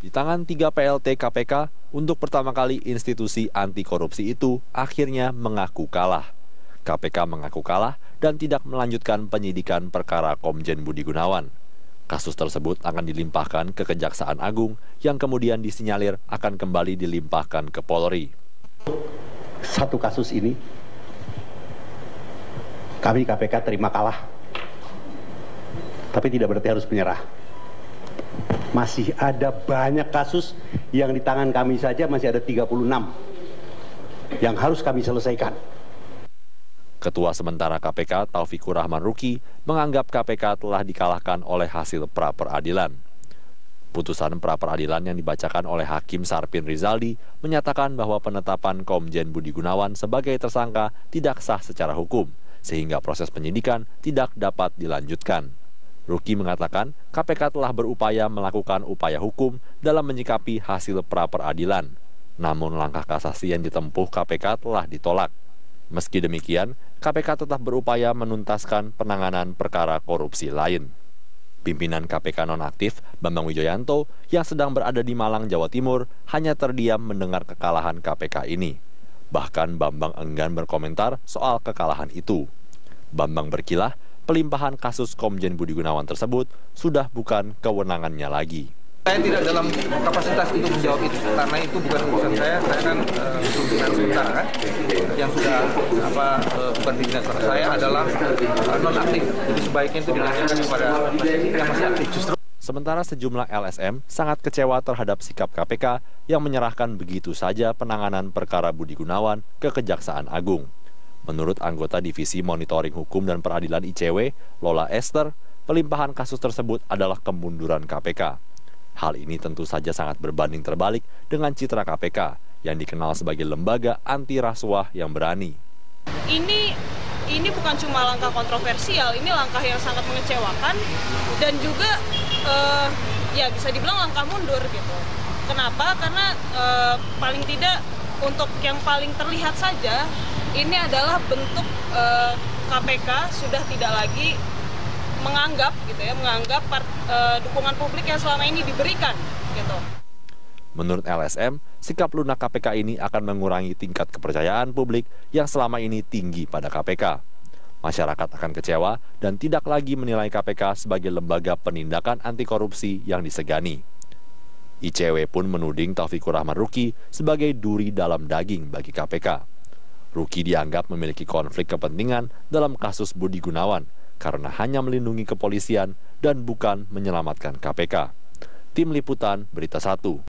Di tangan 3 PLT KPK, untuk pertama kali institusi anti korupsi itu akhirnya mengaku kalah. KPK mengaku kalah dan tidak melanjutkan penyidikan perkara Komjen Budi Gunawan. Kasus tersebut akan dilimpahkan ke Kejaksaan Agung yang kemudian disinyalir akan kembali dilimpahkan ke Polri. Satu kasus ini, kami KPK terima kalah, tapi tidak berarti harus menyerah. Masih ada banyak kasus yang di tangan kami saja masih ada 36 yang harus kami selesaikan. Ketua sementara KPK Taufikur Rahman Ruki menganggap KPK telah dikalahkan oleh hasil pra-peradilan. Putusan pra-peradilan yang dibacakan oleh Hakim Sarpin Rizaldi menyatakan bahwa penetapan Komjen Budi Gunawan sebagai tersangka tidak sah secara hukum, sehingga proses penyidikan tidak dapat dilanjutkan. Ruki mengatakan KPK telah berupaya melakukan upaya hukum dalam menyikapi hasil pra-peradilan. Namun langkah kasasi yang ditempuh KPK telah ditolak. Meski demikian, KPK tetap berupaya menuntaskan penanganan perkara korupsi lain. Pimpinan KPK nonaktif Bambang Wijoyanto yang sedang berada di Malang, Jawa Timur hanya terdiam mendengar kekalahan KPK ini. Bahkan Bambang enggan berkomentar soal kekalahan itu. Bambang berkilah, pelimpahan kasus Komjen Budi Gunawan tersebut sudah bukan kewenangannya lagi. Saya tidak dalam kapasitas untuk menjawab itu, karena itu bukan urusan saya kan pimpinan sementara kan, yang sudah bukan pimpinan sementara. Saya adalah non-aktif, jadi sebaiknya itu ditanyakan kepada yang masih aktif. Sementara sejumlah LSM sangat kecewa terhadap sikap KPK yang menyerahkan begitu saja penanganan perkara Budi Gunawan ke Kejaksaan Agung. Menurut anggota Divisi Monitoring Hukum dan Peradilan ICW, Lola Esther, pelimpahan kasus tersebut adalah kemunduran KPK. Hal ini tentu saja sangat berbanding terbalik dengan citra KPK yang dikenal sebagai lembaga anti rasuah yang berani. Ini bukan cuma langkah kontroversial, ini langkah yang sangat mengecewakan dan juga ya bisa dibilang langkah mundur gitu. Kenapa? Karena paling tidak untuk yang paling terlihat saja ini adalah bentuk KPK sudah tidak lagi menganggap dukungan publik yang selama ini diberikan gitu. Menurut LSM, sikap lunak KPK ini akan mengurangi tingkat kepercayaan publik yang selama ini tinggi pada KPK. Masyarakat akan kecewa dan tidak lagi menilai KPK sebagai lembaga penindakan anti korupsi yang disegani. ICW pun menuding Taufikur Rahman Ruki sebagai duri dalam daging bagi KPK. Ruki dianggap memiliki konflik kepentingan dalam kasus Budi Gunawan karena hanya melindungi kepolisian dan bukan menyelamatkan KPK. Tim Liputan Berita 1.